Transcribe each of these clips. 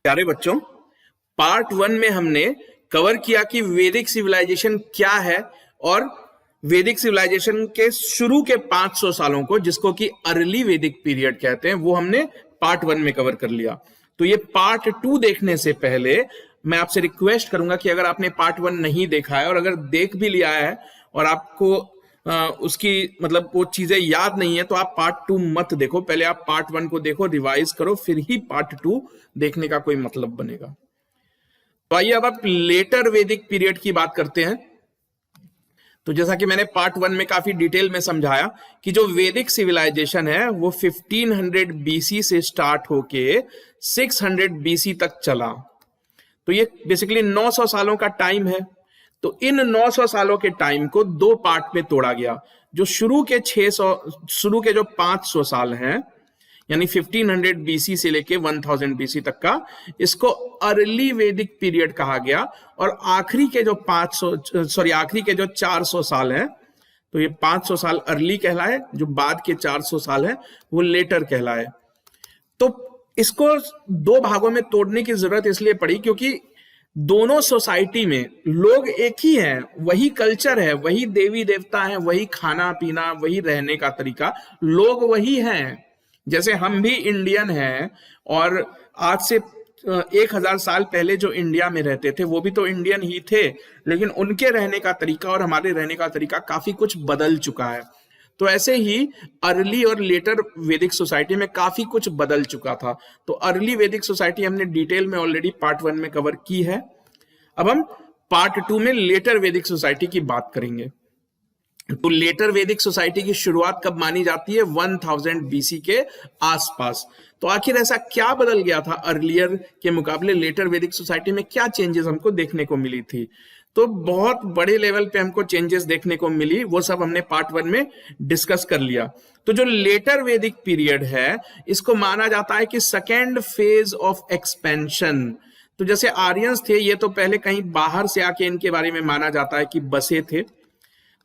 प्यारे बच्चों, पार्ट 1 में हमने कवर किया कि वैदिक सिविलाइजेशन क्या है और वैदिक सिविलाइजेशन के शुरू के 500 सालों को, जिसको कि अर्ली वैदिक पीरियड कहते हैं, वो हमने पार्ट 1 में कवर कर लिया। तो ये पार्ट 2 देखने से पहले मैं आपसे रिक्वेस्ट करूंगा कि अगर आपने पार्ट 1 नहीं देखा है और अगर देख भी लिया है और आपको उसकी मतलब वो चीजें याद नहीं है, तो आप पार्ट 2 मत देखो। पहले आप पार्ट 1 को देखो, रिवाइज करो, फिर ही पार्ट 2 देखने का कोई मतलब बनेगा। तो आइए अब आप लेटर वैदिक पीरियड की बात करते हैं। तो जैसा कि मैंने पार्ट 1 में काफी डिटेल में समझाया कि जो वैदिक सिविलाइजेशन है वो 1500 बीसी से स्टार्ट होके 600 बीसी तक चला। तो ये बेसिकली 900 सालों का टाइम है। तो इन 900 सालों के टाइम को दो पार्ट में तोड़ा गया। जो शुरू के 500 साल हैं, यानी 1500 बीसी से लेके 1000 बीसी तक का, इसको अर्ली वैदिक पीरियड कहा गया। और आखिरी के जो 400 साल हैं, तो ये 500 साल अर्ली कहलाए, जो बाद के 400 साल हैं वो लेटर कहलाए। तो इसको दो भागों में तोड़ने की जरूरत इसलिए पड़ी क्योंकि दोनों सोसाइटी में लोग एक ही हैं, वही कल्चर है, वही देवी देवता हैं, वही खाना पीना, वही रहने का तरीका, लोग वही हैं। जैसे हम भी इंडियन हैं और आज से 1000 साल पहले जो इंडिया में रहते थे वो भी तो इंडियन ही थे, लेकिन उनके रहने का तरीका और हमारे रहने का तरीका काफी कुछ बदल चुका है। तो ऐसे ही अर्ली और लेटर वैदिक सोसाइटी में काफी कुछ बदल चुका था। तो अर्ली वैदिक सोसाइटी हमने डिटेल में ऑलरेडी पार्ट 1 में कवर की है। अब हम पार्ट 2 में लेटर वैदिक सोसाइटी की बात करेंगे। तो लेटर वैदिक सोसाइटी की शुरुआत कब मानी जाती है? 1000 बीसी के आसपास। तो आखिर ऐसा क्या बदल गया था अर्लियर के मुकाबले? लेटर वैदिक सोसाइटी में क्या चेंजेस हमको देखने को मिली थी? तो बहुत बड़े लेवल पे हमको चेंजेस देखने को मिली, वो सब हमने पार्ट 1 में डिस्कस कर लिया। तो जो लेटर वैदिक पीरियड है, इसको माना जाता है कि सेकेंड फेज ऑफ एक्सपेंशन। तो जैसे आर्यंस थे, ये तो पहले कहीं बाहर से आके इनके बारे में माना जाता है कि बसे थे।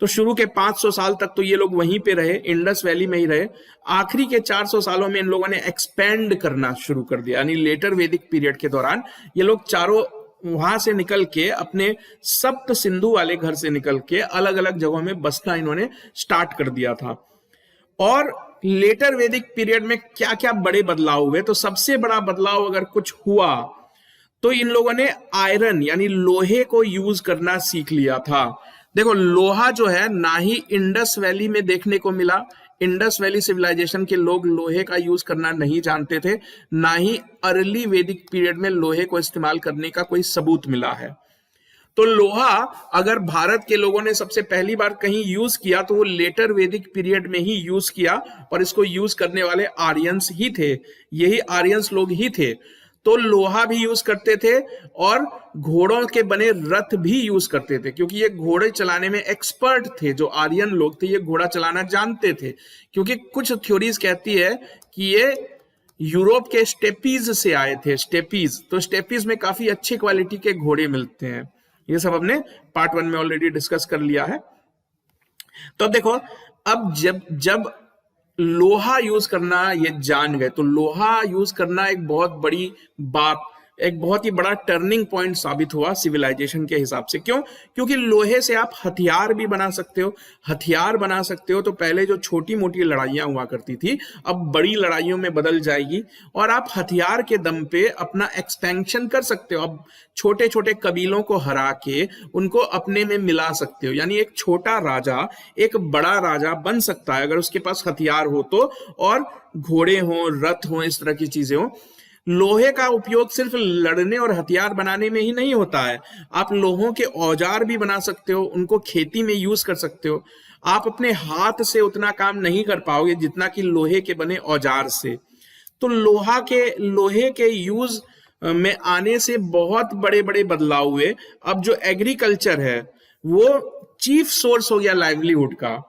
तो शुरू के 500 साल तक तो ये लोग वहीं पे रहे, इंडस वैली में ही रहे। आखिरी के 400 सालों में इन लोगों ने एक्सपेंड करना शुरू कर दिया, यानी लेटर वैदिक पीरियड के दौरान ये लोग चारों वहां से निकल के, अपने सप्त सिंधु वाले घर से निकल के अलग अलग जगहों में बसना इन्होंने स्टार्ट कर दिया था। और लेटर वैदिक पीरियड में क्या क्या बड़े बदलाव हुए? तो सबसे बड़ा बदलाव अगर कुछ हुआ तो इन लोगों ने आयरन यानी लोहे को यूज करना सीख लिया था। देखो, लोहा जो है ना ही इंडस वैली में देखने को मिला, इंडस वैली सिविलाइजेशन के लोग लोहे का यूज करना नहीं जानते थे, ना ही अर्ली वैदिक पीरियड में लोहे को इस्तेमाल करने का कोई सबूत मिला है। तो लोहा अगर भारत के लोगों ने सबसे पहली बार कहीं यूज किया तो वो लेटर वैदिक पीरियड में ही यूज किया, और इसको यूज करने वाले आर्यंस ही थे, यही आर्यंस लोग ही थे। तो लोहा भी यूज करते थे और घोड़ों के बने रथ भी यूज करते थे, क्योंकि ये घोड़े चलाने में एक्सपर्ट थे। जो आर्यन लोग थे ये घोड़ा चलाना जानते थे, क्योंकि कुछ थ्योरीज कहती है कि ये यूरोप के स्टेपीज से आए थे। स्टेपीज, तो स्टेपीज में काफी अच्छी क्वालिटी के घोड़े मिलते हैं। ये सब हमने पार्ट 1 में ऑलरेडी डिस्कस कर लिया है। तो अब देखो, अब जब लोहा यूज करना ये जान गए, तो लोहा यूज करना एक बहुत बड़ी बात, एक बहुत ही बड़ा टर्निंग पॉइंट साबित हुआ सिविलाइजेशन के हिसाब से। क्यों? क्योंकि लोहे से आप हथियार भी बना सकते हो। हथियार बना सकते हो तो पहले जो छोटी मोटी लड़ाइयां हुआ करती थी, अब बड़ी लड़ाइयों में बदल जाएगी, और आप हथियार के दम पे अपना एक्सपेंशन कर सकते हो। अब छोटे छोटे कबीलों को हरा के उनको अपने में मिला सकते हो, यानी एक छोटा राजा एक बड़ा राजा बन सकता है अगर उसके पास हथियार हो तो, और घोड़े हो, रथ हो, इस तरह की चीजें हो। लोहे का उपयोग सिर्फ लड़ने और हथियार बनाने में ही नहीं होता है, आप लोहों के औजार भी बना सकते हो, उनको खेती में यूज कर सकते हो। आप अपने हाथ से उतना काम नहीं कर पाओगे जितना कि लोहे के बने औजार से। तो लोहे के यूज में आने से बहुत बड़े बड़े बदलाव हुए। अब जो एग्रीकल्चर है वो चीफ सोर्स हो गया लाइवलीहुड का।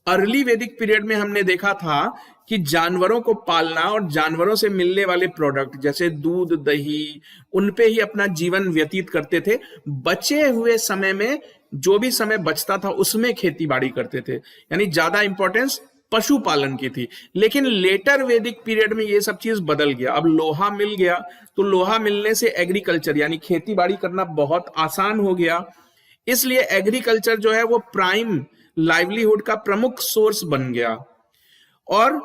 अर्ली वैदिक पीरियड में हमने देखा था कि जानवरों को पालना और जानवरों से मिलने वाले प्रोडक्ट जैसे दूध, दही, उन पे ही अपना जीवन व्यतीत करते थे। बचे हुए समय में, जो भी समय बचता था उसमें खेती बाड़ी करते थे, यानी ज्यादा इंपॉर्टेंस पशुपालन की थी। लेकिन लेटर वैदिक पीरियड में ये सब चीज बदल गया। अब लोहा मिल गया, तो लोहा मिलने से एग्रीकल्चर यानी खेती बाड़ी करना बहुत आसान हो गया। इसलिए एग्रीकल्चर जो है वो प्राइम लाइवलीहुड का प्रमुख सोर्स बन गया। और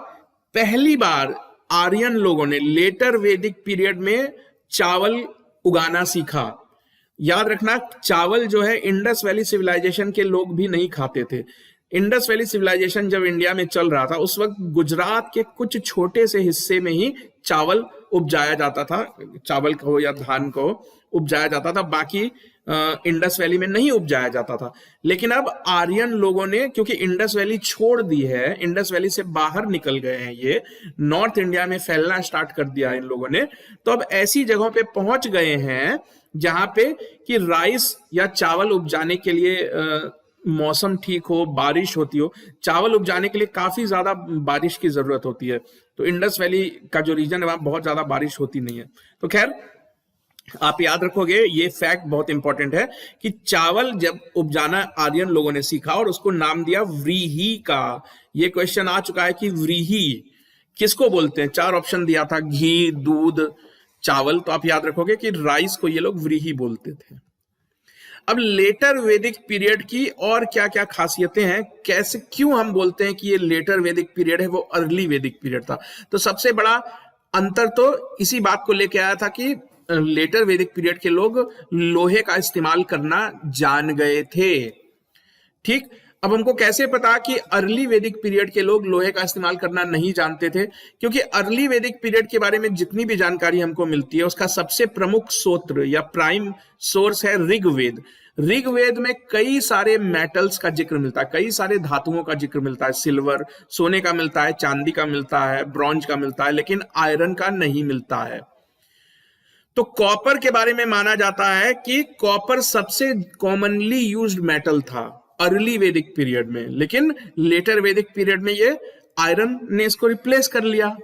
पहली बार आर्यन लोगों ने लेटर वैदिक पीरियड में चावल उगाना सीखा। याद रखना, चावल जो है इंडस वैली सिविलाइजेशन के लोग भी नहीं खाते थे। इंडस वैली सिविलाइजेशन जब इंडिया में चल रहा था, उस वक्त गुजरात के कुछ छोटे से हिस्से में ही चावल उपजाया जाता था, चावल को या धान को उपजाया जाता था, बाकी इंडस वैली में नहीं उपजाया जाता था। लेकिन अब आर्यन लोगों ने, क्योंकि इंडस वैली छोड़ दी है, इंडस वैली से बाहर निकल गए हैं, ये नॉर्थ इंडिया में फैलना स्टार्ट कर दिया इन लोगों ने, तो अब ऐसी जगहों पे पहुंच गए हैं जहां पे कि राइस या चावल उपजाने के लिए मौसम ठीक हो, बारिश होती हो। चावल उपजाने के लिए काफी ज्यादा बारिश की जरूरत होती है, तो इंडस वैली का जो रीजन है वहां बहुत ज्यादा बारिश होती नहीं है। तो खैर, आप याद रखोगे, ये फैक्ट बहुत इंपॉर्टेंट है कि चावल जब उपजाना आर्यन लोगों ने सीखा और उसको नाम दिया व्रीही का। ये क्वेश्चन आ चुका है कि व्रीही किसको बोलते हैं। 4 ऑप्शन दिया था, घी, दूध, चावल। तो आप याद रखोगे कि राइस को ये लोग व्रीही बोलते थे। अब लेटर वैदिक पीरियड की और क्या क्या खासियतें हैं, कैसे, क्यों हम बोलते हैं कि ये लेटर वैदिक पीरियड है, वो अर्ली वैदिक पीरियड था। तो सबसे बड़ा अंतर तो इसी बात को लेके आया था कि लेटर वैदिक पीरियड के लोग लोहे का इस्तेमाल करना जान गए थे। ठीक, अब हमको कैसे पता कि अर्ली वैदिक पीरियड के लोग लोहे का इस्तेमाल करना नहीं जानते थे? क्योंकि अर्ली वैदिक पीरियड के बारे में जितनी भी जानकारी हमको मिलती है, उसका सबसे प्रमुख स्रोत या प्राइम सोर्स है ऋग्वेद। ऋग्वेद में कई सारे मेटल्स का जिक्र मिलता है, कई सारे धातुओं का जिक्र मिलता है। सिल्वर, सोने का मिलता है, चांदी का मिलता है, ब्रॉन्ज का मिलता है, लेकिन आयरन का नहीं मिलता है। तो कॉपर के बारे में माना जाता है कि कॉपर सबसे कॉमनली यूज्ड मेटल था अर्ली वैदिक पीरियड में, लेकिन लेटर वैदिक पीरियड में ये आयरन ने इसको रिप्लेस कर लिया।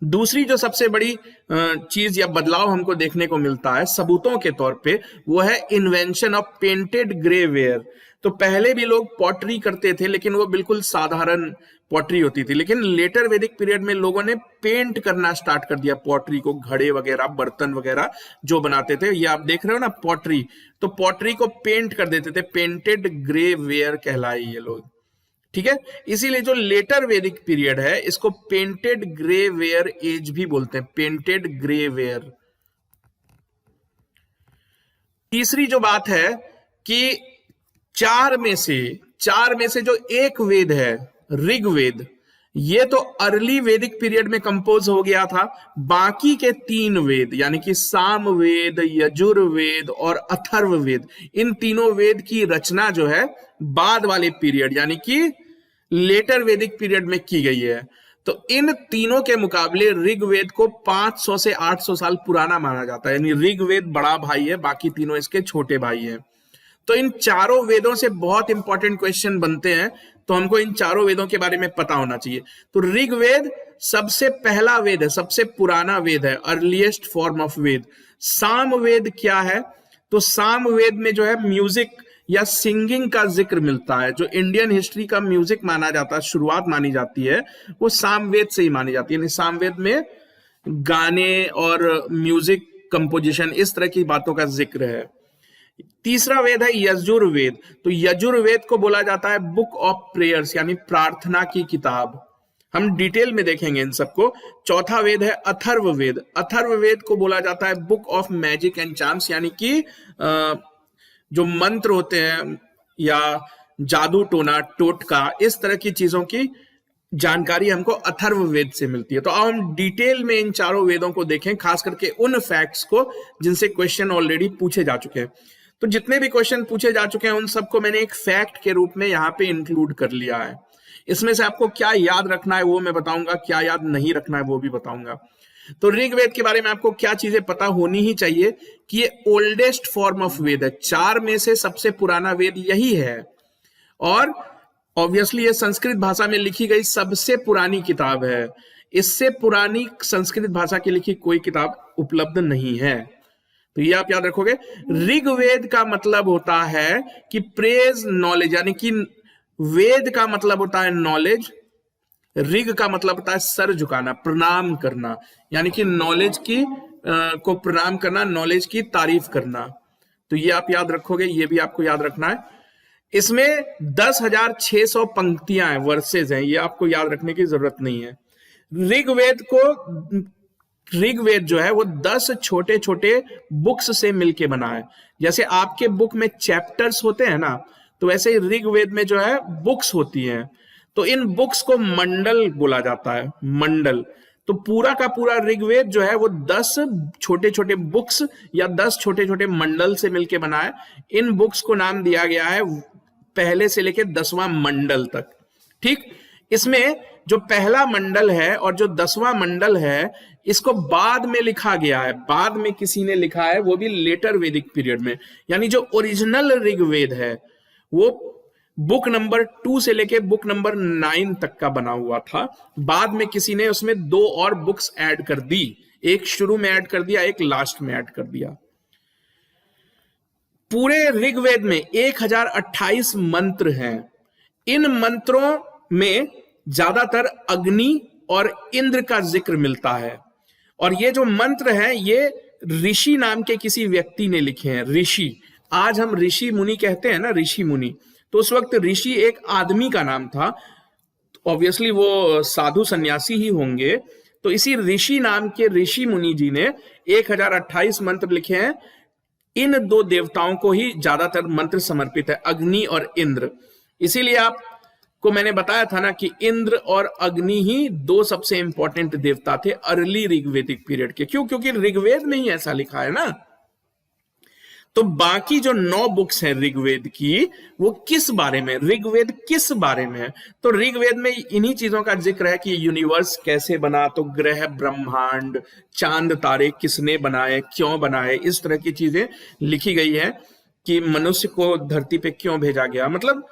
दूसरी जो सबसे बड़ी चीज या बदलाव हमको देखने को मिलता है सबूतों के तौर पे, वो है invention of painted grey ware. तो पहले भी लोग पॉटरी करते थे, लेकिन वो बिल्कुल साधारण पॉटरी होती थी। लेकिन लेटर वैदिक पीरियड में लोगों ने पेंट करना स्टार्ट कर दिया पॉटरी को, घड़े वगैरह, बर्तन वगैरह जो बनाते थे। ये आप देख रहे हो ना पॉटरी, तो पॉटरी को पेंट कर देते थे, पेंटेड ग्रे वेयर कहलाए ये लोग। ठीक है, इसीलिए जो लेटर वैदिक पीरियड है इसको पेंटेड ग्रे वेयर एज भी बोलते हैं, पेंटेड ग्रे वेयर। तीसरी जो बात है कि चार में से जो एक वेद है ऋग्वेद, ये तो अर्ली वैदिक पीरियड में कंपोज हो गया था। बाकी के 3 वेद यानी कि सामवेद, यजुर्वेद और अथर्ववेद, इन तीनों वेद की रचना जो है बाद वाले पीरियड यानी कि लेटर वैदिक पीरियड में की गई है। तो इन तीनों के मुकाबले ऋग्वेद को 500 से 800 साल पुराना माना जाता है, यानी ऋग्वेद बड़ा भाई है, बाकी तीनों इसके छोटे भाई हैं। तो इन चारों वेदों से बहुत इंपॉर्टेंट क्वेश्चन बनते हैं, तो हमको इन चारों वेदों के बारे में पता होना चाहिए। तो ऋग्वेद सबसे पहला वेद है, सबसे पुराना वेद है, अर्लीस्ट फॉर्म ऑफ वेद। सामवेद क्या है? तो सामवेद में जो है म्यूजिक या सिंगिंग का जिक्र मिलता है। जो इंडियन हिस्ट्री का म्यूजिक माना जाता है, शुरुआत मानी जाती है, वो सामवेद से ही मानी जाती है। यानी सामवेद में गाने और म्यूजिक कंपोजिशन, इस तरह की बातों का जिक्र है। तीसरा वेद है यजुर्वेद। तो यजुर्वेद को बोला जाता है बुक ऑफ प्रेयर्स, यानी प्रार्थना की किताब। हम डिटेल में देखेंगे इन सबको। चौथा वेद है अथर्ववेद। अथर्ववेद को बोला जाता है book of magic and charms, यानी कि जो मंत्र होते हैं या जादू टोना टोटका, इस तरह की चीजों की जानकारी हमको अथर्ववेद से मिलती है। तो अब हम डिटेल में इन चारों वेदों को देखें, खास करके उन फैक्ट्स को जिनसे क्वेश्चन ऑलरेडी पूछे जा चुके हैं। तो जितने भी क्वेश्चन पूछे जा चुके हैं उन सबको मैंने एक फैक्ट के रूप में यहाँ पे इंक्लूड कर लिया है। इसमें से आपको क्या याद रखना है वो मैं बताऊंगा, क्या याद नहीं रखना है वो भी बताऊंगा। तो ऋग्वेद के बारे में आपको क्या चीजें पता होनी ही चाहिए कि ये ओल्डेस्ट फॉर्म ऑफ वेद है, 4 में से सबसे पुराना वेद यही है। और ऑब्वियसली ये संस्कृत भाषा में लिखी गई सबसे पुरानी किताब है। इससे पुरानी संस्कृत भाषा की लिखी कोई किताब उपलब्ध नहीं है। तो ये आप याद रखोगे। ऋग्वेद का मतलब होता है कि प्रेज नॉलेज, यानी कि वेद का मतलब होता है नॉलेज, ऋग का मतलब होता है सर झुकाना, प्रणाम करना, यानी कि नॉलेज की को प्रणाम करना, नॉलेज की तारीफ करना। तो ये आप याद रखोगे, ये भी आपको याद रखना है। इसमें 10,600 पंक्तियां हैं, वर्सेज हैं, ये आपको याद रखने की जरूरत नहीं है। ऋग्वेद जो है वो 10 छोटे छोटे बुक्स से मिलके बना है। जैसे आपके बुक में चैप्टर्स होते हैं ना, तो वैसे ही ऋग्वेद में जो है बुक्स होती हैं। तो इन बुक्स को मंडल बोला जाता है, मंडल। तो पूरा का पूरा ऋग्वेद जो है वो 10 छोटे छोटे बुक्स या 10 छोटे छोटे मंडल से मिलके बना है। इन बुक्स को नाम दिया गया है पहले से लेकर 10वां मंडल तक। ठीक, इसमें जो पहला मंडल है और जो 10वां मंडल है, इसको बाद में लिखा गया है, बाद में किसी ने लिखा है, वो भी लेटर वैदिक पीरियड में। यानी जो ओरिजिनल ऋग्वेद है वो बुक नंबर 2 से लेके बुक नंबर 9 तक का बना हुआ था। बाद में किसी ने उसमें 2 और बुक्स ऐड कर दी, एक शुरू में ऐड कर दिया, एक लास्ट में ऐड कर दिया। पूरे ऋग्वेद में 1028 मंत्र हैं। इन मंत्रों में ज्यादातर अग्नि और इंद्र का जिक्र मिलता है। और ये जो मंत्र हैं ये ऋषि नाम के किसी व्यक्ति ने लिखे हैं। ऋषि, आज हम ऋषि मुनि कहते हैं ना, ऋषि मुनि, तो उस वक्त ऋषि एक आदमी का नाम था। ऑब्वियसली वो साधु सन्यासी ही होंगे। तो इसी ऋषि नाम के ऋषि मुनि जी ने 1028 मंत्र लिखे हैं। इन 2 देवताओं को ही ज्यादातर मंत्र समर्पित है, अग्नि और इंद्र। इसीलिए आपको मैंने बताया था ना कि इंद्र और अग्नि ही 2 सबसे इंपॉर्टेंट देवता थे अर्ली ऋग्वेदिक पीरियड के। क्यों? क्योंकि ऋग्वेद में ही ऐसा लिखा है ना। तो बाकी जो 9 बुक्स हैं ऋग्वेद की, वो किस बारे में, ऋग्वेद किस बारे में है? तो ऋग्वेद में इन्हीं चीजों का जिक्र है कि यूनिवर्स कैसे बना, तो ग्रह, ब्रह्मांड, चांद, तारे किसने बनाए, क्यों बनाए, इस तरह की चीजें लिखी गई है कि मनुष्य को धरती पे क्यों भेजा गया। मतलब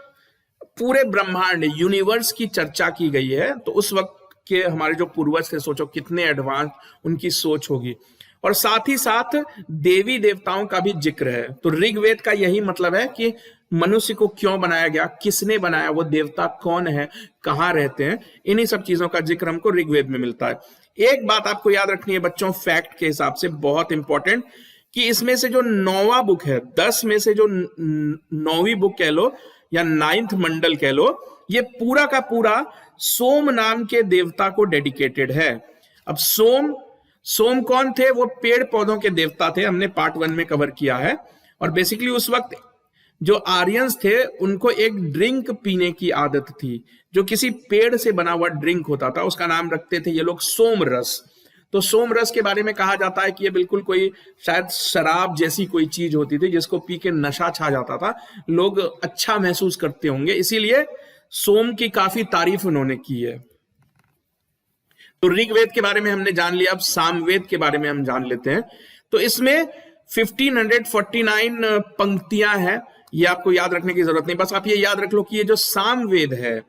पूरे ब्रह्मांड, यूनिवर्स की चर्चा की गई है। तो उस वक्त के हमारे जो पूर्वज थे, सोचो कितने एडवांस उनकी सोच होगी। और साथ ही साथ देवी देवताओं का भी जिक्र है। तो ऋग्वेद का यही मतलब है कि मनुष्य को क्यों बनाया गया, किसने बनाया, वो देवता कौन है, कहाँ रहते हैं, इन्हीं सब चीजों का जिक्र हमको ऋग्वेद में मिलता है। एक बात आपको याद रखनी है बच्चों, फैक्ट के हिसाब से बहुत इंपॉर्टेंट, कि इसमें से जो 9वां बुक है, 10 में से जो 9वीं बुक कह लो या 9th मंडल कह लो, ये पूरा का पूरा सोम नाम के देवता को डेडिकेटेड है। अब सोम कौन थे? वो पेड़ पौधों के देवता थे, हमने पार्ट 1 में कवर किया है। और बेसिकली उस वक्त जो आर्यंस थे उनको एक ड्रिंक पीने की आदत थी, जो किसी पेड़ से बना हुआ ड्रिंक होता था, उसका नाम रखते थे ये लोग सोम रस। तो सोम रस के बारे में कहा जाता है कि ये बिल्कुल कोई शायद शराब जैसी कोई चीज होती थी जिसको पी के नशा छा जाता था, लोग अच्छा महसूस करते होंगे, इसीलिए सोम की काफी तारीफ उन्होंने की है। तो ऋग्वेद के बारे में हमने जान लिया, अब सामवेद के बारे में हम जान लेते हैं। तो इसमें 1549 पंक्तियां हैं, ये आपको याद रखने की जरूरत नहीं, बस आप ये याद रख लो कि ये जो सामवेद है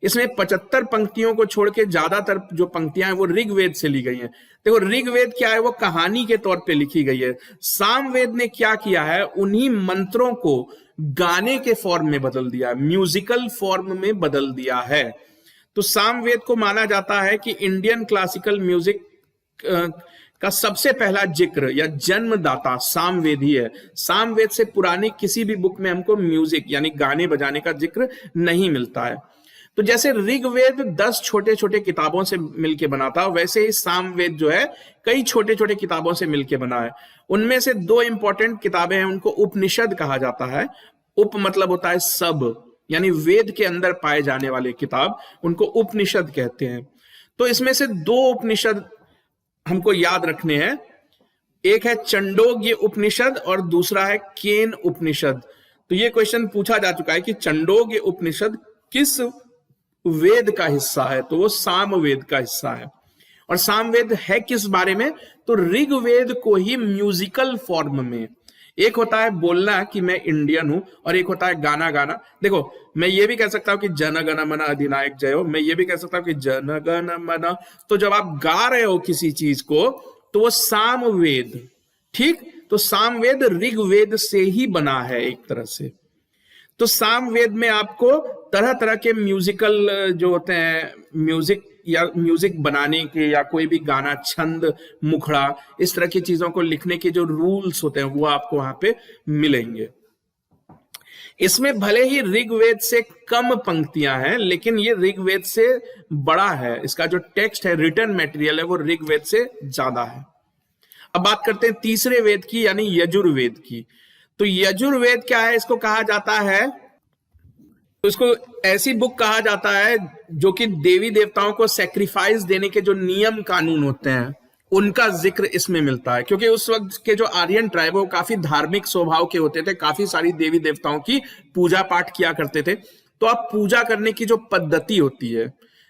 इसमें 75 पंक्तियों को छोड़ के ज्यादातर जो पंक्तियां हैं वो ऋग्वेद से ली गई हैं। देखो ऋग्वेद क्या है, वो कहानी के तौर पे लिखी गई है। सामवेद ने क्या किया है, उन्हीं मंत्रों को गाने के फॉर्म में बदल दिया, म्यूजिकल फॉर्म में बदल दिया है। तो सामवेद को माना जाता है कि इंडियन क्लासिकल म्यूजिक का सबसे पहला जिक्र या जन्मदाता सामवेद ही है। सामवेद से पुरानी किसी भी बुक में हमको म्यूजिक यानी गाने बजाने का जिक्र नहीं मिलता है। तो जैसे ऋग्वेद 10 छोटे छोटे किताबों से मिलके बना था, वैसे ही सामवेद जो है कई छोटे छोटे किताबों से मिलके बना है। उनमें से 2 इंपॉर्टेंट किताबें हैं, उनको उपनिषद कहा जाता है। उप मतलब होता है सब, यानी वेद के अंदर पाए जाने वाले किताब, उनको उपनिषद कहते हैं। तो इसमें से 2 उपनिषद हमको याद रखने हैं, एक है चंडोग्य उपनिषद और दूसरा है केन उपनिषद। तो ये क्वेश्चन पूछा जा चुका है कि चंडोग्य उपनिषद किस वेद का हिस्सा है, तो वो सामवेद का हिस्सा है। और सामवेद है किस बारे में, तो ऋग्वेद को ही म्यूजिकल फॉर्म में, एक होता है बोलना कि मैं इंडियन हूं और एक होता है गाना गाना। देखो मैं ये भी कह सकता हूं कि जन गण मन अधिनायक जय हो, मैं ये भी कह सकता हूं कि जन गण मन, तो जब आप गा रहे हो किसी चीज को तो वो सामवेद, ठीक, तो सामवेद ऋग्वेद से ही बना है एक तरह से। तो सामवेद में आपको तरह तरह के म्यूजिकल जो होते हैं, म्यूजिक बनाने के या कोई भी गाना, छंद, मुखड़ा, इस तरह की चीजों को लिखने के जो रूल्स होते हैं वो आपको वहां पे मिलेंगे। इसमें भले ही ऋग्वेद से कम पंक्तियां हैं, लेकिन ये ऋग्वेद से बड़ा है। इसका जो टेक्स्ट है, रिटन मटेरियल है, वो ऋग्वेद से ज्यादा है। अब बात करते हैं तीसरे वेद की, यानी यजुर्वेद की। तो यजुर्वेद क्या है? इसको कहा जाता है, तो इसको ऐसी बुक कहा जाता है जो कि देवी देवताओं को सेक्रीफाइस देने के जो नियम कानून होते हैं उनका जिक्र इसमें मिलता है। क्योंकि उस वक्त के जो आर्यन ट्राइब है वो काफी धार्मिक स्वभाव के होते थे, काफी सारी देवी देवताओं की पूजा पाठ किया करते थे। तो आप पूजा करने की जो पद्धति होती है,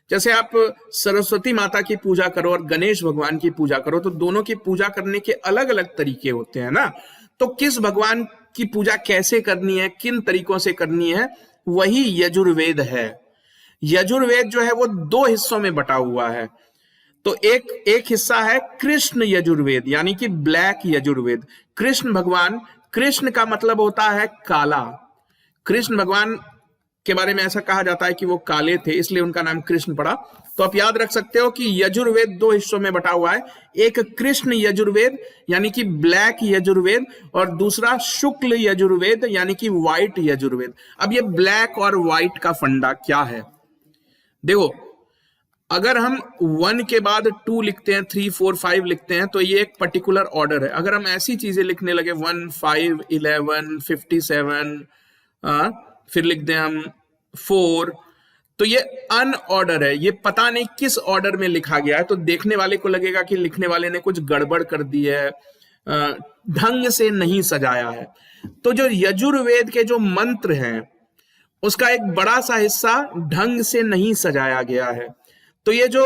जैसे आप सरस्वती माता की पूजा करो और गणेश भगवान की पूजा करो, तो दोनों की पूजा करने के अलग अलग तरीके होते हैं ना। तो किस भगवान की पूजा कैसे करनी है, किन तरीकों से करनी है, वही यजुर्वेद है। यजुर्वेद जो है वो दो हिस्सों में बटा हुआ है। तो एक हिस्सा है कृष्ण यजुर्वेद, यानी कि ब्लैक यजुर्वेद। कृष्ण भगवान, कृष्ण का मतलब होता है काला। कृष्ण भगवान के बारे में ऐसा कहा जाता है कि वो काले थे, इसलिए उनका नाम कृष्ण पड़ा। तो आप याद रख सकते हो कि यजुर्वेद दो हिस्सों में बटा हुआ है, एक कृष्ण यजुर्वेद यानी कि ब्लैक यजुर्वेद, और दूसरा शुक्ल यजुर्वेद यानी कि व्हाइट यजुर्वेद। अब ये ब्लैक और व्हाइट का फंडा क्या है? देखो, अगर हम 1 के बाद 2 लिखते हैं, 3, 4, 5 लिखते हैं, तो ये एक पर्टिकुलर ऑर्डर है। अगर हम ऐसी चीजें लिखने लगे 1, 5, 11, 57, फिर लिख दें हम 4, तो ये अनऑर्डर है। ये पता नहीं किस ऑर्डर में लिखा गया है, तो देखने वाले को लगेगा कि लिखने वाले ने कुछ गड़बड़ कर दी है, ढंग से नहीं सजाया है। तो जो यजुर्वेद के जो मंत्र हैं उसका एक बड़ा सा हिस्सा ढंग से नहीं सजाया गया है। तो ये जो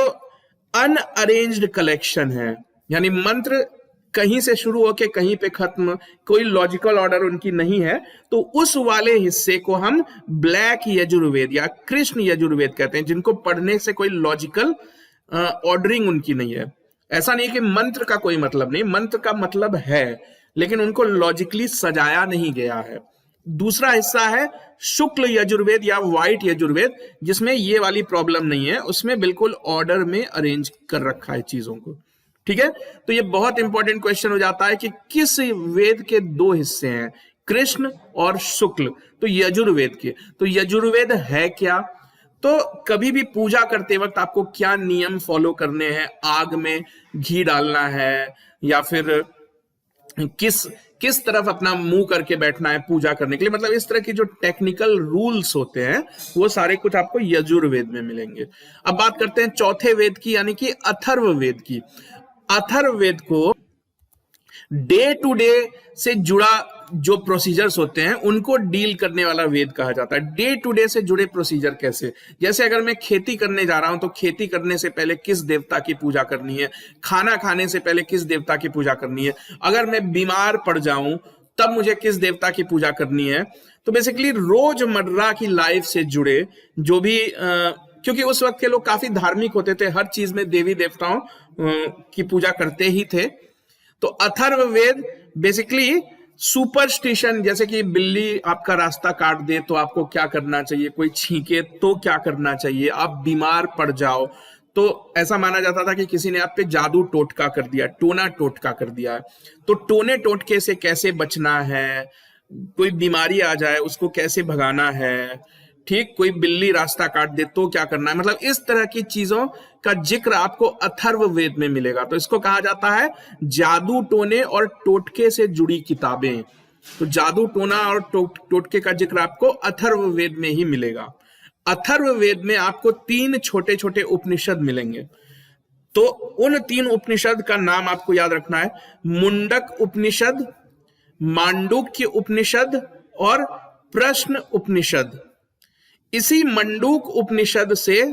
अनअरेंज्ड कलेक्शन है, यानी मंत्र कहीं से शुरू होके कहीं पे खत्म, कोई लॉजिकल ऑर्डर उनकी नहीं है, तो उस वाले हिस्से को हम ब्लैक यजुर्वेद या कृष्ण यजुर्वेद कहते हैं, जिनको पढ़ने से कोई लॉजिकल ऑर्डरिंग उनकी नहीं है। ऐसा नहीं है कि मंत्र का कोई मतलब नहीं, मंत्र का मतलब है, लेकिन उनको लॉजिकली सजाया नहीं गया है। दूसरा हिस्सा है शुक्ल यजुर्वेद या व्हाइट यजुर्वेद, जिसमें ये वाली प्रॉब्लम नहीं है, उसमें बिल्कुल ऑर्डर में अरेंज कर रखा है चीजों को। ठीक है, तो ये बहुत इंपॉर्टेंट क्वेश्चन हो जाता है कि किस वेद के दो हिस्से हैं, कृष्ण और शुक्ल। तो यजुर्वेद के, तो यजुर्वेद है क्या? तो कभी भी पूजा करते वक्त आपको क्या नियम फॉलो करने हैं, आग में घी डालना है या फिर किस तरफ अपना मुंह करके बैठना है पूजा करने के लिए, मतलब इस तरह की जो टेक्निकल रूल्स होते हैं वो सारे कुछ आपको यजुर्वेद में मिलेंगे। अब बात करते हैं चौथे वेद की, यानी कि अथर्ववेद की। अथर्ववेद को डे टू डे से जुड़ा जो प्रोसीजर्स होते हैं उनको डील करने वाला वेद कहा जाता है। डे टू डे से जुड़े प्रोसीजर कैसे? जैसे अगर मैं खेती करने जा रहा हूं तो खेती करने से पहले किस देवता की पूजा करनी है, खाना खाने से पहले किस देवता की पूजा करनी है, अगर मैं बीमार पड़ जाऊं तब मुझे किस देवता की पूजा करनी है। तो बेसिकली रोजमर्रा की लाइफ से जुड़े जो भी क्योंकि उस वक्त के लोग काफी धार्मिक होते थे, हर चीज में देवी देवताओं की पूजा करते ही थे। तो अथर्ववेद बेसिकली सुपरस्टिशन, जैसे कि बिल्ली आपका रास्ता काट दे तो आपको क्या करना चाहिए, कोई छींके तो क्या करना चाहिए, आप बीमार पड़ जाओ तो ऐसा माना जाता था कि किसी ने आप पे जादू टोटका कर दिया, टोना टोटका कर दिया है, तो टोने टोटके से कैसे बचना है, कोई बीमारी आ जाए उसको कैसे भगाना है, ठीक, कोई बिल्ली रास्ता काट दे तो क्या करना है, मतलब इस तरह की चीजों का जिक्र आपको अथर्ववेद में मिलेगा। तो इसको कहा जाता है जादू टोने और टोटके से जुड़ी किताबें। तो जादू टोना और टोटके का जिक्र आपको अथर्ववेद में ही मिलेगा। अथर्ववेद में आपको 3 छोटे छोटे उपनिषद मिलेंगे। तो उन 3 उपनिषद का नाम आपको याद रखना है, मुंडक उपनिषद, मांडुक्य उपनिषद और प्रश्न उपनिषद। इसी मंडूक उपनिषद से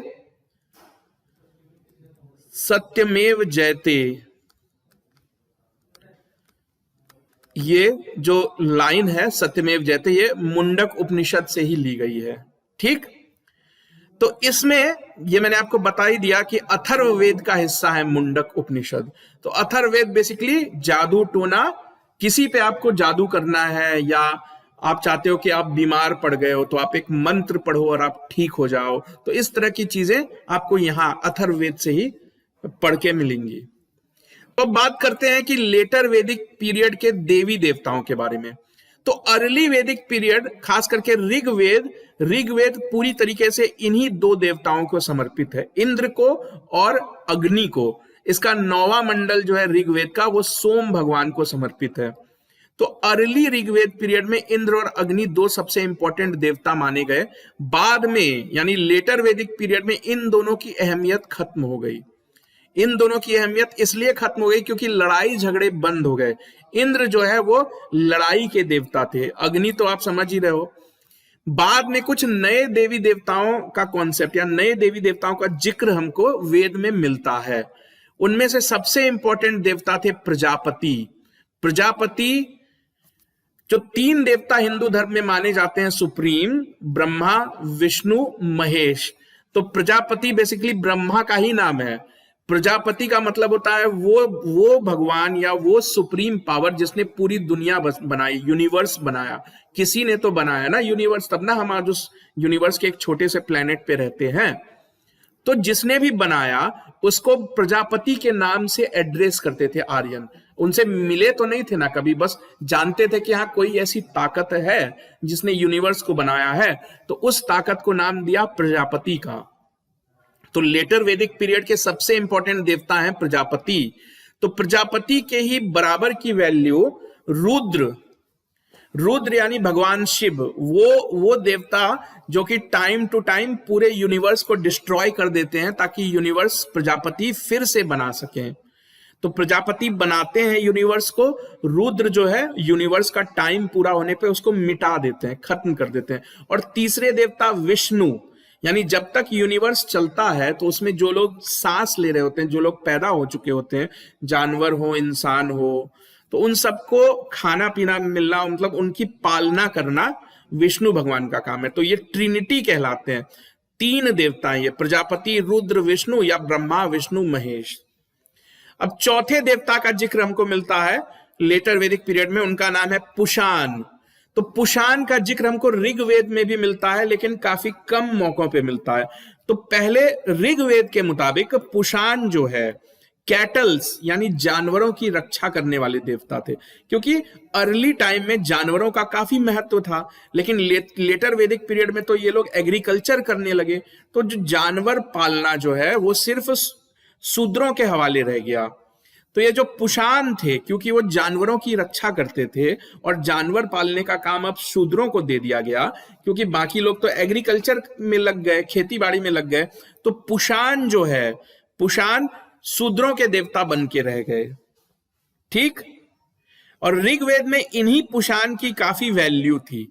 सत्यमेव जयते, ये जो लाइन है सत्यमेव जयते, ये मुंडक उपनिषद से ही ली गई है। ठीक, तो इसमें ये मैंने आपको बता ही दिया कि अथर्ववेद का हिस्सा है मुंडक उपनिषद। तो अथर्ववेद बेसिकली जादू टोना, किसी पे आपको जादू करना है या आप चाहते हो कि आप बीमार पड़ गए हो तो आप एक मंत्र पढ़ो और आप ठीक हो जाओ। तो इस तरह की चीजें आपको यहाँ अथर्ववेद से ही पढ़ के मिलेंगी। तो बात करते हैं कि लेटर वैदिक पीरियड के देवी देवताओं के बारे में। तो अर्ली वैदिक पीरियड, खास करके ऋग्वेद पूरी तरीके से इन्हीं दो देवताओं को समर्पित है, इंद्र को और अग्नि को। इसका 9वां मंडल जो है ऋग्वेद का, वो सोम भगवान को समर्पित है। तो अर्ली ऋग्वेद पीरियड में इंद्र और अग्नि दो सबसे इंपॉर्टेंट देवता माने गए। बाद में यानी लेटर वैदिक पीरियड में इन दोनों की अहमियत खत्म हो गई। इन दोनों की अहमियत इसलिए खत्म हो गई क्योंकि लड़ाई झगड़े बंद हो गए। इंद्र जो है वो लड़ाई के देवता थे, अग्नि तो आप समझ ही रहे हो। बाद में कुछ नए देवी देवताओं का कॉन्सेप्ट या नए देवी देवताओं का जिक्र हमको वेद में मिलता है। उनमें से सबसे इंपॉर्टेंट देवता थे प्रजापति। प्रजापति जो 3 देवता हिंदू धर्म में माने जाते हैं सुप्रीम, ब्रह्मा, विष्णु, महेश। तो प्रजापति बेसिकली ब्रह्मा का ही नाम है। प्रजापति का मतलब होता है वो भगवान या वो सुप्रीम पावर जिसने पूरी दुनिया बनाई, यूनिवर्स बनाया। किसी ने तो बनाया ना यूनिवर्स, तब ना हम आज उस यूनिवर्स के एक छोटे से प्लेनेट पे रहते हैं। तो जिसने भी बनाया उसको प्रजापति के नाम से एड्रेस करते थे आर्यन। उनसे मिले तो नहीं थे ना कभी, बस जानते थे कि हाँ कोई ऐसी ताकत है जिसने यूनिवर्स को बनाया है, तो उस ताकत को नाम दिया प्रजापति का। तो लेटर वैदिक पीरियड के सबसे इंपॉर्टेंट देवता हैं प्रजापति। तो प्रजापति के ही बराबर की वैल्यू रुद्र यानी भगवान शिव, वो देवता जो कि टाइम टू टाइम पूरे यूनिवर्स को डिस्ट्रॉय कर देते हैं ताकि यूनिवर्स प्रजापति फिर से बना सके। तो प्रजापति बनाते हैं यूनिवर्स को, रुद्र जो है यूनिवर्स का टाइम पूरा होने पे उसको मिटा देते हैं, खत्म कर देते हैं। और तीसरे देवता विष्णु, यानी जब तक यूनिवर्स चलता है तो उसमें जो लोग सांस ले रहे होते हैं, जो लोग पैदा हो चुके होते हैं, जानवर हो इंसान हो, तो उन सबको खाना पीना मिलना, मतलब उनकी पालना करना विष्णु भगवान का काम है। तो ये ट्रिनिटी कहलाते हैं, 3 देवता हैं ये, प्रजापति, रुद्र, विष्णु या ब्रह्मा विष्णु महेश। अब चौथे देवता का जिक्र हमको मिलता है लेटर वैदिक पीरियड में, उनका नाम है पुशान। तो पुशान का जिक्र हमको ऋग्वेद में भी मिलता है लेकिन काफी कम मौकों पे मिलता है। तो पहले ऋग्वेद के मुताबिक पुशान जो है कैटल्स यानी जानवरों की रक्षा करने वाले देवता थे, क्योंकि अर्ली टाइम में जानवरों का काफी महत्व था। लेकिन लेटर वैदिक पीरियड में तो ये लोग एग्रीकल्चर करने लगे, तो जो जानवर पालना जो है वो सिर्फ शूद्रों के हवाले रह गया। तो ये जो पुशान थे, क्योंकि वो जानवरों की रक्षा करते थे और जानवर पालने का काम अब शूद्रों को दे दिया गया, क्योंकि बाकी लोग तो एग्रीकल्चर में लग गए, खेती बाड़ी में लग गए, तो पुशान जो है, पुशान शूद्रों के देवता बन के रह गए। ठीक। और ऋग्वेद में इन्हीं पुशान की काफी वैल्यू थी,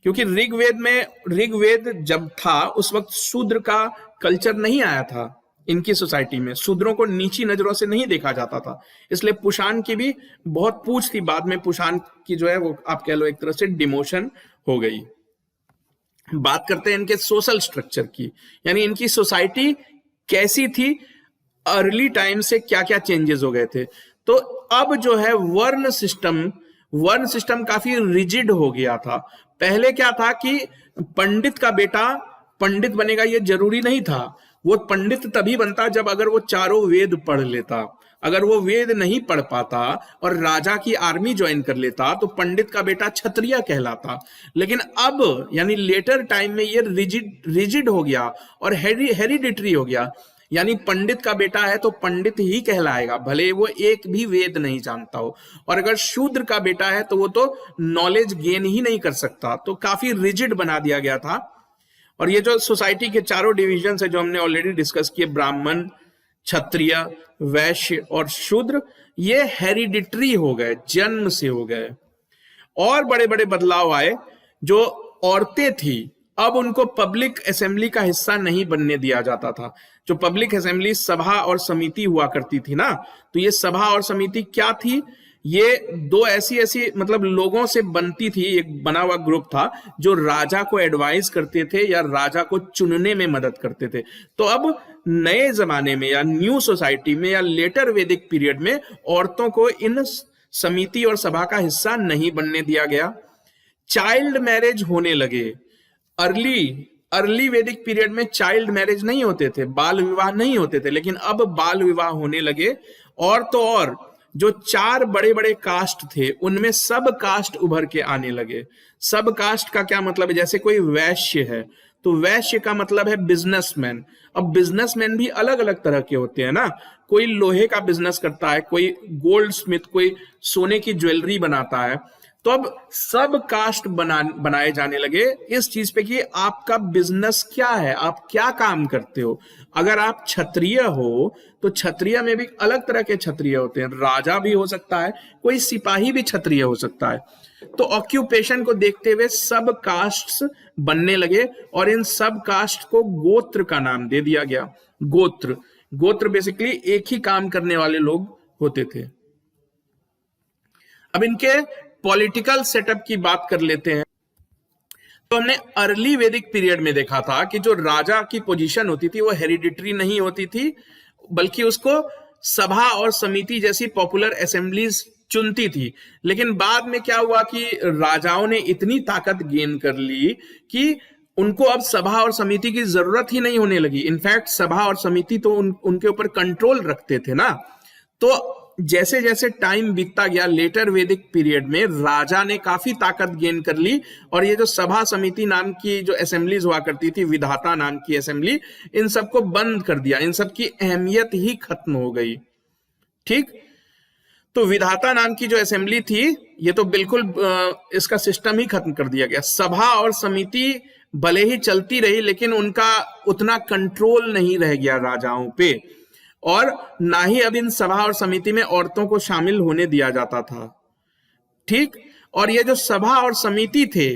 क्योंकि ऋग्वेद जब था उस वक्त शूद्र का कल्चर नहीं आया था। इनकी सोसाइटी में शूद्रों को नीची नजरों से नहीं देखा जाता था, इसलिए पुशान की भी बहुत पूछ थी। बाद में पुशान की जो है वो आप कह लो एक तरह से डिमोशन हो गई। बात करते हैं इनके सोशल स्ट्रक्चर की, यानी इनकी सोसाइटी कैसी थी, अर्ली टाइम से क्या क्या चेंजेस हो गए थे। तो अब जो है वर्ण सिस्टम काफी रिजिड हो गया था। पहले क्या था कि पंडित का बेटा पंडित बनेगा ये जरूरी नहीं था। वो पंडित तभी बनता जब अगर वो चारों वेद पढ़ लेता। अगर वो वेद नहीं पढ़ पाता और राजा की आर्मी ज्वाइन कर लेता तो पंडित का बेटा क्षत्रिय कहलाता। लेकिन अब यानी लेटर टाइम में ये रिजिड हो गया और हेरिडिटरी हो गया, यानी पंडित का बेटा है तो पंडित ही कहलाएगा, भले वो एक भी वेद नहीं जानता हो। और अगर शूद्र का बेटा है तो वो तो नॉलेज गेन ही नहीं कर सकता। तो काफी रिजिड बना दिया गया था। और ये जो सोसाइटी के चारों डिविजन है जो हमने ऑलरेडी डिस्कस किए, ब्राह्मण, क्षत्रिय, वैश्य और शूद्र, ये हेरिडिटरी हो गए, जन्म से हो गए। और बड़े बड़े बदलाव आए। जो औरतें थी अब उनको पब्लिक असेंबली का हिस्सा नहीं बनने दिया जाता था। जो पब्लिक असेंबली सभा और समिति हुआ करती थी ना, तो ये सभा और समिति क्या थी, ये दो ऐसी मतलब लोगों से बनती थी, एक बना हुआ ग्रुप था जो राजा को एडवाइस करते थे या राजा को चुनने में मदद करते थे। तो अब नए जमाने में या न्यू सोसाइटी में या लेटर वैदिक पीरियड में औरतों को इन समिति और सभा का हिस्सा नहीं बनने दिया गया। चाइल्ड मैरिज होने लगे। अर्ली अर्ली वैदिक पीरियड में चाइल्ड मैरिज नहीं होते थे, बाल विवाह नहीं होते थे, लेकिन अब बाल विवाह होने लगे। और तो और जो 4 बड़े बड़े कास्ट थे उनमें सब कास्ट उभर के आने लगे। सब कास्ट का क्या मतलब है? जैसे कोई वैश्य है तो वैश्य का मतलब है बिजनेसमैन। अब बिजनेसमैन भी अलग अलग तरह के होते हैं ना, कोई लोहे का बिजनेस करता है, कोई गोल्ड स्मिथ, कोई सोने की ज्वेलरी बनाता है। तो अब सब कास्ट बनाए जाने लगे इस चीज पे कि आपका बिजनेस क्या है, आप क्या काम करते हो। अगर आप क्षत्रिय हो तो क्षत्रिय में भी अलग तरह के क्षत्रिय होते हैं, राजा भी हो सकता है, कोई सिपाही भी क्षत्रिय हो सकता है। तो ऑक्यूपेशन को देखते हुए सब कास्ट्स बनने लगे और इन सब कास्ट को गोत्र का नाम दे दिया गया। गोत्र गोत्र बेसिकली एक ही काम करने वाले लोग होते थे। अब इनके पॉलिटिकल सेटअप की बात कर लेते हैं। तो हमने अर्ली वैदिक पीरियड में देखा था कि जो राजा की पोजीशन होती थी वो हेरिडिटरी नहीं होती थी, बल्कि उसको सभा और समिति जैसी पॉपुलर असेंबलीज चुनती थी। लेकिन बाद में क्या हुआ कि राजाओं ने इतनी ताकत गेन कर ली कि उनको अब सभा और समिति की जरूरत ही नहीं होने लगी। इनफैक्ट सभा और समिति तो उनके ऊपर कंट्रोल रखते थे ना। तो जैसे जैसे टाइम बीतता गया लेटर वैदिक पीरियड में राजा ने काफी ताकत गेन कर ली और ये जो सभा समिति नाम की जो असेंबलीज हुआ करती थी, विधाता नाम की असेंबली, इन सबको बंद कर दिया, इन सब की अहमियत ही खत्म हो गई। ठीक, तो विधाता नाम की जो असेंबली थी ये तो बिल्कुल इसका सिस्टम ही खत्म कर दिया गया। सभा और समिति भले ही चलती रही लेकिन उनका उतना कंट्रोल नहीं रह गया राजाओं पे, और ना ही अब इन सभा और समिति में औरतों को शामिल होने दिया जाता था। ठीक, और ये जो सभा और समिति थे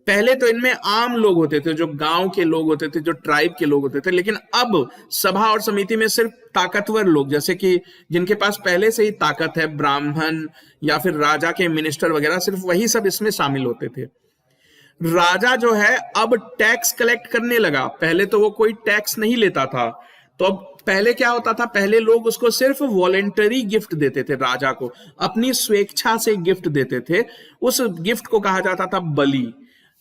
पहले तो इनमें आम लोग होते थे, जो गांव के लोग होते थे, जो ट्राइब के लोग होते थे, लेकिन अब सभा और समिति में सिर्फ ताकतवर लोग, जैसे कि जिनके पास पहले से ही ताकत है, ब्राह्मण या फिर राजा के मिनिस्टर वगैरह, सिर्फ वही सब इसमें शामिल होते थे। राजा जो है अब टैक्स कलेक्ट करने लगा। पहले तो वो कोई टैक्स नहीं लेता था। तो अब पहले क्या होता था, पहले लोग उसको सिर्फ वॉलेंटरी गिफ्ट देते थे, राजा को अपनी स्वेच्छा से गिफ्ट देते थे। उस गिफ्ट को कहा जाता था बलि।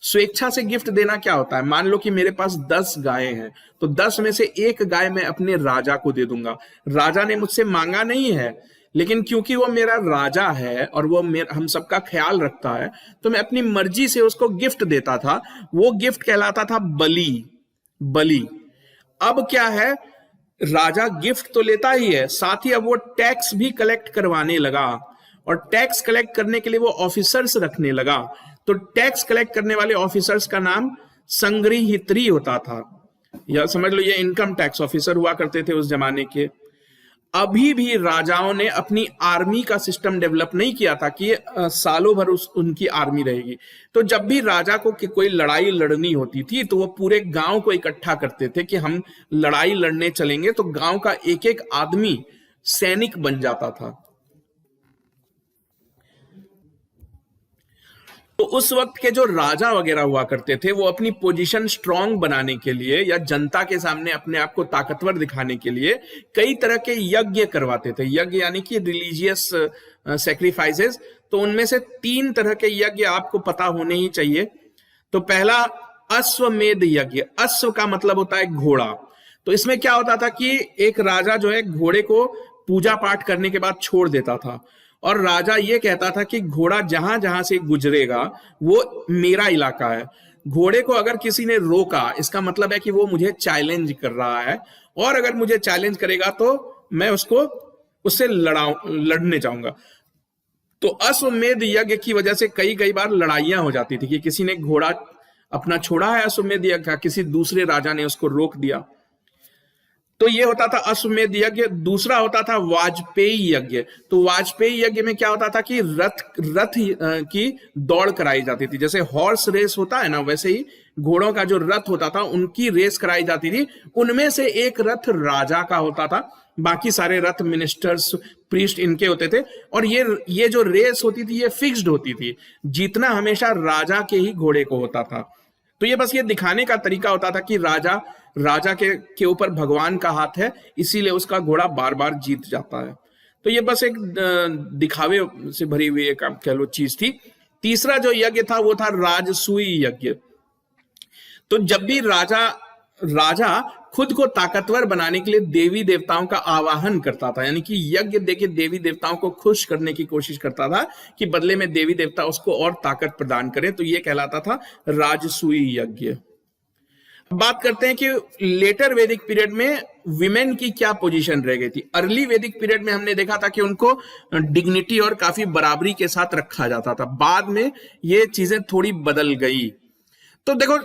स्वेच्छा से गिफ्ट देना क्या होता है? मान लो कि मेरे पास 10 गायें हैं, तो 10 में से एक गाय मैं अपने राजा को दे दूंगा। राजा ने मुझसे मांगा नहीं है, लेकिन क्योंकि वो मेरा राजा है और वो हम सबका ख्याल रखता है, तो मैं अपनी मर्जी से उसको गिफ्ट देता था। वो गिफ्ट कहलाता था बलि। बलि। अब क्या है, राजा गिफ्ट तो लेता ही है, साथ ही अब वो टैक्स भी कलेक्ट करवाने लगा, और टैक्स कलेक्ट करने के लिए वो ऑफिसर्स रखने लगा। तो टैक्स कलेक्ट करने वाले ऑफिसर्स का नाम संग्रहित्री होता था, या समझ लो ये इनकम टैक्स ऑफिसर हुआ करते थे उस जमाने के। अभी भी राजाओं ने अपनी आर्मी का सिस्टम डेवलप नहीं किया था कि सालों भर उनकी आर्मी रहेगी। तो जब भी राजा को कोई लड़ाई लड़नी होती थी तो वो पूरे गांव को इकट्ठा करते थे कि हम लड़ाई लड़ने चलेंगे, तो गांव का एक एक आदमी सैनिक बन जाता था। तो उस वक्त के जो राजा वगैरह हुआ करते थे वो अपनी पोजीशन स्ट्रांग बनाने के लिए या जनता के सामने अपने आप को ताकतवर दिखाने के लिए कई तरह के यज्ञ करवाते थे। यज्ञ यानी कि रिलीजियस सैक्रिफाइसेस। तो उनमें से 3 तरह के यज्ञ आपको पता होने ही चाहिए। तो पहला अश्वमेध यज्ञ। अश्व का मतलब होता है घोड़ा। तो इसमें क्या होता था कि एक राजा जो है घोड़े को पूजा पाठ करने के बाद छोड़ देता था, और राजा ये कहता था कि घोड़ा जहां जहां से गुजरेगा वो मेरा इलाका है। घोड़े को अगर किसी ने रोका, इसका मतलब है कि वो मुझे चैलेंज कर रहा है, और अगर मुझे चैलेंज करेगा तो मैं उससे लड़ने जाऊंगा। तो अश्वमेध यज्ञ की वजह से कई बार लड़ाइयां हो जाती थी कि किसी ने घोड़ा अपना छोड़ा है अश्वमेध यज्ञ का, किसी दूसरे राजा ने उसको रोक दिया। तो ये होता था अश्वमेध यज्ञ। दूसरा होता था वाजपेयी यज्ञ। तो वाजपेयी यज्ञ में क्या होता था कि रथ की दौड़ कराई जाती थी। जैसे हॉर्स रेस होता है ना, वैसे ही घोड़ों का जो रथ होता था उनकी रेस कराई जाती थी। उनमें से एक रथ राजा का होता था, बाकी सारे रथ मिनिस्टर्स, प्रीस्ट इनके होते थे। और ये जो रेस होती थी ये फिक्स्ड होती थी, जीतना हमेशा राजा के ही घोड़े को होता था। तो ये बस ये दिखाने का तरीका होता था कि राजा के ऊपर भगवान का हाथ है, इसीलिए उसका घोड़ा बार बार जीत जाता है। तो ये बस एक दिखावे से भरी हुई एक कह लो चीज थी। तीसरा जो यज्ञ था वो था राजसूय यज्ञ। तो जब भी राजा खुद को ताकतवर बनाने के लिए देवी देवताओं का आवाहन करता था, यानी कि यज्ञ देके देवी देवताओं को खुश करने की कोशिश करता था कि बदले में देवी देवता उसको और ताकत प्रदान करें, तो ये कहलाता था राजसूय यज्ञ। बात करते हैं कि लेटर वैदिक पीरियड में विमेन की क्या पोजीशन रह गई थी। अर्ली वैदिक पीरियड में हमने देखा था कि उनको डिग्निटी और काफी बराबरी के साथ रखा जाता था, बाद में ये चीजें थोड़ी बदल गई। तो देखो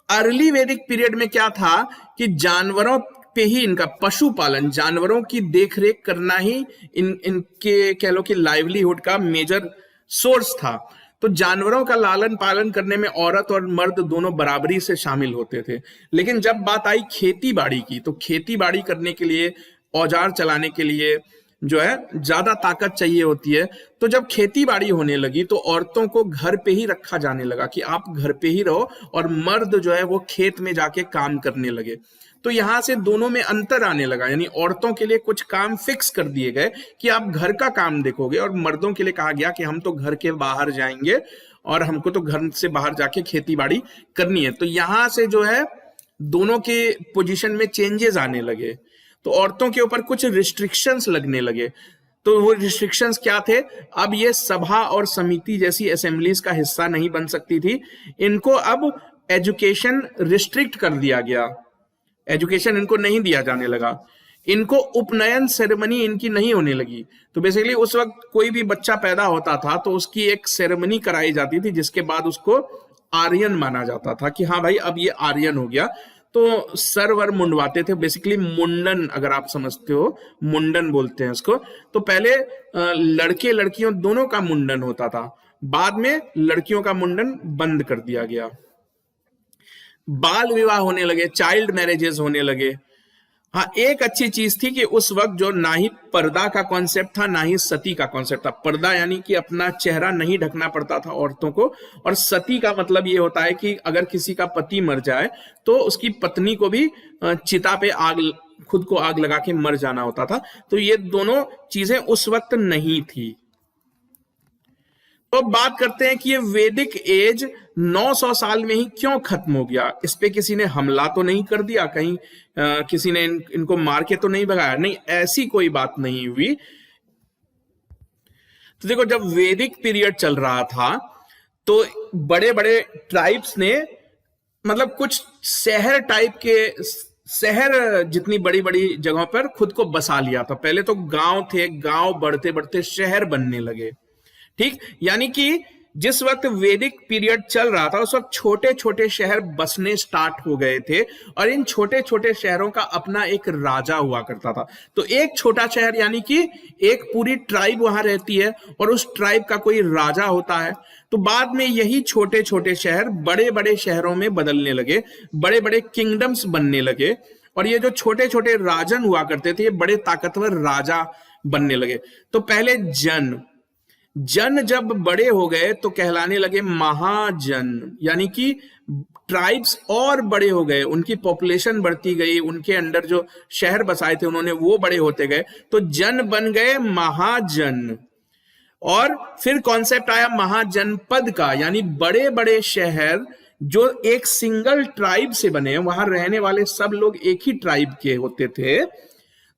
अर्ली वैदिक पीरियड में क्या था कि जानवरों पे ही इनका पशुपालन, जानवरों की देखरेख करना ही इनके कह लो कि लाइवलीहुड का मेजर सोर्स था। तो जानवरों का लालन पालन करने में औरत और मर्द दोनों बराबरी से शामिल होते थे। लेकिन जब बात आई खेती बाड़ी की, तो खेती बाड़ी करने के लिए, औजार चलाने के लिए जो है ज्यादा ताकत चाहिए होती है। तो जब खेती बाड़ी होने लगी तो औरतों को घर पे ही रखा जाने लगा कि आप घर पे ही रहो, और मर्द जो है वो खेत में जाके काम करने लगे। तो यहां से दोनों में अंतर आने लगा, यानी औरतों के लिए कुछ काम फिक्स कर दिए गए कि आप घर का काम देखोगे, और मर्दों के लिए कहा गया कि हम तो घर के बाहर जाएंगे और हमको तो घर से बाहर जाके खेती बाड़ी करनी है। तो यहां से जो है दोनों के पोजीशन में चेंजेस आने लगे। तो औरतों के ऊपर कुछ रिस्ट्रिक्शंस लगने लगे। तो वो रिस्ट्रिक्शंस क्या थे? अब ये सभा और समिति जैसी असेंबलीज का हिस्सा नहीं बन सकती थी। इनको अब एजुकेशन रिस्ट्रिक्ट कर दिया गया, एजुकेशन इनको नहीं दिया जाने लगा। इनको उपनयन सेरेमनी इनकी नहीं होने लगी। तो बेसिकली उस वक्त कोई भी बच्चा पैदा होता था तो उसकी एक सेरेमनी कराई जाती थी, जिसके बाद उसको आर्यन माना जाता था कि हाँ भाई अब ये आर्यन हो गया। तो सर वर मुंडवाते थे, बेसिकली मुंडन, अगर आप समझते हो मुंडन बोलते हैं उसको। तो पहले लड़के लड़कियों दोनों का मुंडन होता था, बाद में लड़कियों का मुंडन बंद कर दिया गया। बाल विवाह होने लगे, चाइल्ड मैरिजेस होने लगे। हाँ, एक अच्छी चीज थी कि उस वक्त जो ना ही पर्दा का कॉन्सेप्ट था ना ही सती का कॉन्सेप्ट था। पर्दा यानी कि अपना चेहरा नहीं ढकना पड़ता था औरतों को, और सती का मतलब ये होता है कि अगर किसी का पति मर जाए तो उसकी पत्नी को भी चिता पे खुद को आग लगा के मर जाना होता था। तो ये दोनों चीजें उस वक्त नहीं थी। तो बात करते हैं कि ये वैदिक एज 900 साल में ही क्यों खत्म हो गया। इस पे किसी ने हमला तो नहीं कर दिया, कहीं किसी ने इनको मार के तो नहीं भगाया, नहीं, ऐसी कोई बात नहीं हुई। तो देखो जब वैदिक पीरियड चल रहा था तो बड़े बड़े ट्राइब्स ने, मतलब कुछ शहर टाइप के, शहर जितनी बड़ी बड़ी जगहों पर खुद को बसा लिया था। पहले तो गांव थे, गांव बढ़ते बढ़ते शहर बनने लगे। ठीक, यानी कि जिस वक्त वैदिक पीरियड चल रहा था उस वक्त छोटे छोटे शहर बसने स्टार्ट हो गए थे, और इन छोटे छोटे शहरों का अपना एक राजा हुआ करता था। तो एक छोटा शहर यानी कि एक पूरी ट्राइब वहां रहती है और उस ट्राइब का कोई राजा होता है। तो बाद में यही छोटे छोटे शहर बड़े बड़े शहरों में बदलने लगे, बड़े बड़े किंगडम्स बनने लगे, और ये जो छोटे छोटे राजन हुआ करते थे ये बड़े ताकतवर राजा बनने लगे। तो पहले जन जब बड़े हो गए तो कहलाने लगे महाजन, यानी कि ट्राइब्स और बड़े हो गए, उनकी पॉपुलेशन बढ़ती गई, उनके अंडर जो शहर बसाए थे उन्होंने वो बड़े होते गए, तो जन बन गए महाजन। और फिर कॉन्सेप्ट आया महाजनपद का, यानी बड़े बड़े शहर जो एक सिंगल ट्राइब से बने, वहां रहने वाले सब लोग एक ही ट्राइब के होते थे।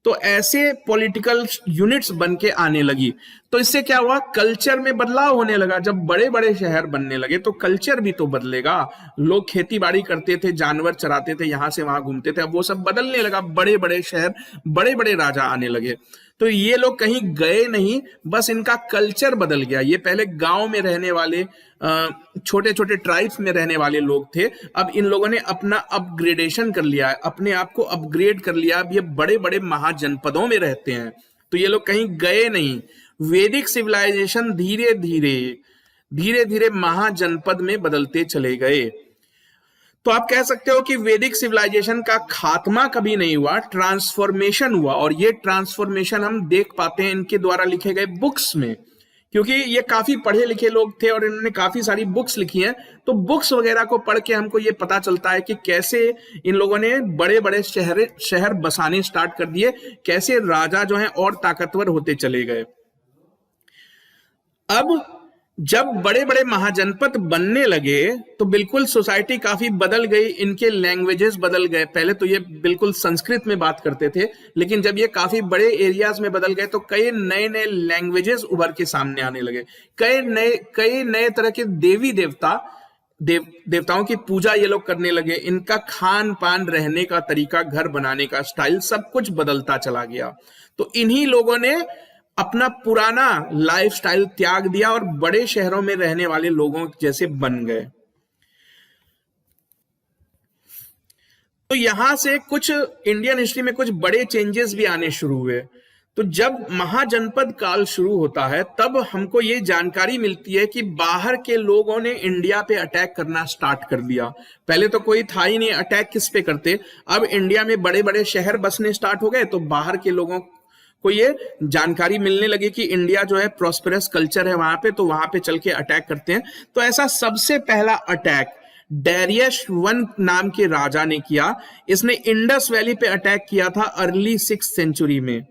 तो ऐसे पॉलिटिकल यूनिट्स बन के आने लगी। तो इससे क्या हुआ, कल्चर में बदलाव होने लगा। जब बड़े बड़े शहर बनने लगे तो कल्चर भी तो बदलेगा। लोग खेती बाड़ी करते थे, जानवर चराते थे, यहां से वहां घूमते थे, अब वो सब बदलने लगा। बड़े बड़े शहर, बड़े बड़े राजा आने लगे। तो ये लोग कहीं गए नहीं, बस इनका कल्चर बदल गया। ये पहले गांव में रहने वाले छोटे छोटे ट्राइब्स में रहने वाले लोग थे, अब इन लोगों ने अपना अपग्रेडेशन कर लिया है, अपने आप को अपग्रेड कर लिया। अब ये बड़े बड़े महाजनपदों में रहते हैं। तो ये लोग कहीं गए नहीं। वैदिक सिविलाइजेशन धीरे धीरे महाजनपद में बदलते चले गए। तो आप कह सकते हो कि वैदिक सिविलाइजेशन का खात्मा कभी नहीं हुआ, ट्रांसफॉर्मेशन हुआ। और ये ट्रांसफॉर्मेशन हम देख पाते हैं इनके द्वारा लिखे गए बुक्स में, क्योंकि ये काफी पढ़े लिखे लोग थे और इन्होंने काफी सारी बुक्स लिखी हैं। तो बुक्स वगैरह को पढ़ के हमको ये पता चलता है कि कैसे इन लोगों ने बड़े बड़े शहर बसाने स्टार्ट कर दिए, कैसे राजा जो हैं और ताकतवर होते चले गए। अब जब बड़े बड़े महाजनपद बनने लगे तो बिल्कुल सोसाइटी काफी बदल गई, इनके लैंग्वेजेस बदल गए। पहले तो ये बिल्कुल संस्कृत में बात करते थे, लेकिन जब ये काफी बड़े एरियाज में बदल गए तो कई नए नए लैंग्वेजेस उभर के सामने आने लगे। कई नए तरह के देवताओं की पूजा ये लोग करने लगे। इनका खान पान, रहने का तरीका, घर बनाने का स्टाइल, सब कुछ बदलता चला गया। तो इन्हीं लोगों ने अपना पुराना लाइफस्टाइल त्याग दिया और बड़े शहरों में रहने वाले लोगों जैसे बन गए। तो यहां से कुछ इंडियन हिस्ट्री में कुछ बड़े चेंजेस भी आने शुरू हुए। तो जब महाजनपद काल शुरू होता है तब हमको ये जानकारी मिलती है कि बाहर के लोगों ने इंडिया पे अटैक करना स्टार्ट कर दिया। पहले तो कोई था ही नहीं, अटैक किस पे करते। अब इंडिया में बड़े बड़े शहर बसने स्टार्ट हो गए तो बाहर के लोगों को ये जानकारी मिलने लगी कि इंडिया जो है प्रॉस्पेरस कल्चर है वहां पे, तो वहां पे चल के अटैक करते हैं। तो ऐसा सबसे पहला अटैक डेरियस वन नाम के राजा ने किया। इसने इंडस वैली पे अटैक किया था अर्ली 6th सेंचुरी में।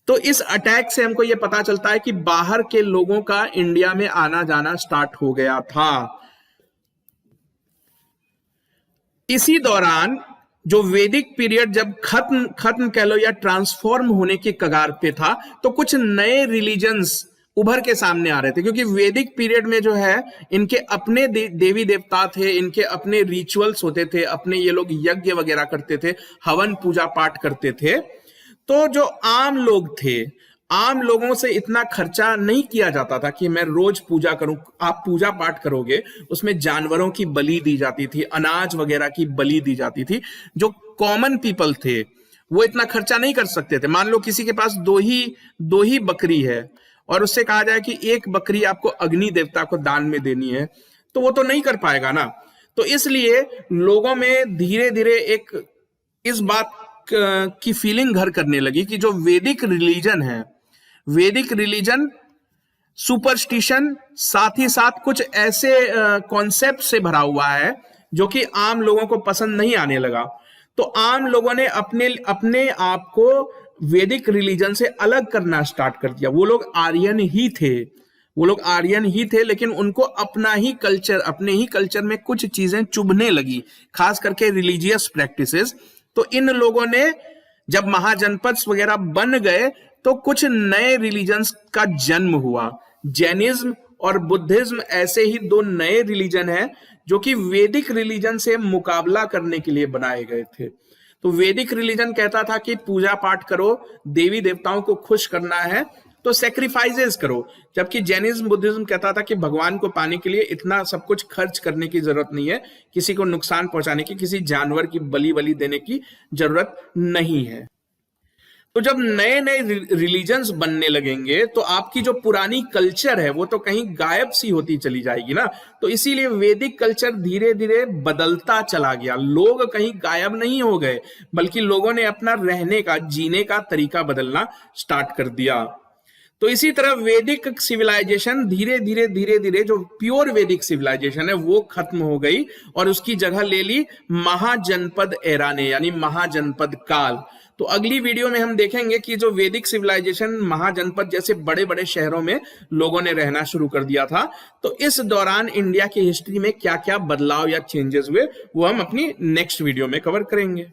तो इस अटैक से हमको यह पता चलता है कि बाहर के लोगों का इंडिया में आना जाना स्टार्ट हो गया था। इसी दौरान जो वैदिक पीरियड जब खत्म कह लो या ट्रांसफॉर्म होने के कगार पे था, तो कुछ नए रिलीजन्स उभर के सामने आ रहे थे। क्योंकि वैदिक पीरियड में जो है इनके अपने देवी देवता थे, इनके अपने रिचुअल्स होते थे, अपने ये लोग यज्ञ वगैरह करते थे, हवन पूजा पाठ करते थे। तो जो आम लोग थे, आम लोगों से इतना खर्चा नहीं किया जाता था कि मैं रोज पूजा करूं। आप पूजा पाठ करोगे, उसमें जानवरों की बलि दी जाती थी, अनाज वगैरह की बलि दी जाती थी। जो कॉमन पीपल थे वो इतना खर्चा नहीं कर सकते थे। मान लो किसी के पास दो ही बकरी है और उससे कहा जाए कि एक बकरी आपको अग्नि देवता को दान में देनी है, तो वो तो नहीं कर पाएगा ना। तो इसलिए लोगों में धीरे धीरे एक इस बात की फीलिंग घर करने लगी कि जो वैदिक रिलीजन है, वैदिक रिलीजन सुपरस्टिशन साथ ही साथ कुछ ऐसे कॉन्सेप्ट से भरा हुआ है जो कि आम लोगों को पसंद नहीं आने लगा। तो आम लोगों ने अपने आप को वैदिक रिलीजन से अलग करना स्टार्ट कर दिया। वो लोग आर्यन ही थे, लेकिन उनको अपना ही कल्चर, अपने ही कल्चर में कुछ चीजें चुभने लगी, खास करके रिलीजियस प्रैक्टिसेस। तो इन लोगों ने जब महाजनपद वगैरह बन गए तो कुछ नए रिलीजन्स का जन्म हुआ। जैनिज्म और बुद्धिज्म ऐसे ही दो नए रिलीजन हैं जो कि वैदिक रिलीजन से मुकाबला करने के लिए बनाए गए थे। तो वैदिक रिलीजन कहता था कि पूजा पाठ करो, देवी देवताओं को खुश करना है तो सेक्रीफाइसेस करो, जबकि जैनिज्म बुद्धिज्म कहता था कि भगवान को पाने के लिए इतना सब कुछ खर्च करने की जरूरत नहीं है, किसी को नुकसान पहुंचाने की, किसी जानवर की बलि देने की जरूरत नहीं है। तो जब नए नए रिलीजन्स बनने लगेंगे तो आपकी जो पुरानी कल्चर है वो तो कहीं गायब सी होती चली जाएगी ना। तो इसीलिए वैदिक कल्चर धीरे धीरे बदलता चला गया। लोग कहीं गायब नहीं हो गए, बल्कि लोगों ने अपना रहने का, जीने का तरीका बदलना स्टार्ट कर दिया। तो इसी तरह वैदिक सिविलाइजेशन धीरे धीरे जो प्योर वैदिक सिविलाइजेशन है वो खत्म हो गई और उसकी जगह ले ली महाजनपद एरा ने, यानी महाजनपद काल। तो अगली वीडियो में हम देखेंगे कि जो वैदिक सिविलाइजेशन महाजनपद जैसे बड़े बड़े शहरों में लोगों ने रहना शुरू कर दिया था, तो इस दौरान इंडिया की हिस्ट्री में क्या क्या बदलाव या चेंजेस हुए वो हम अपनी नेक्स्ट वीडियो में कवर करेंगे।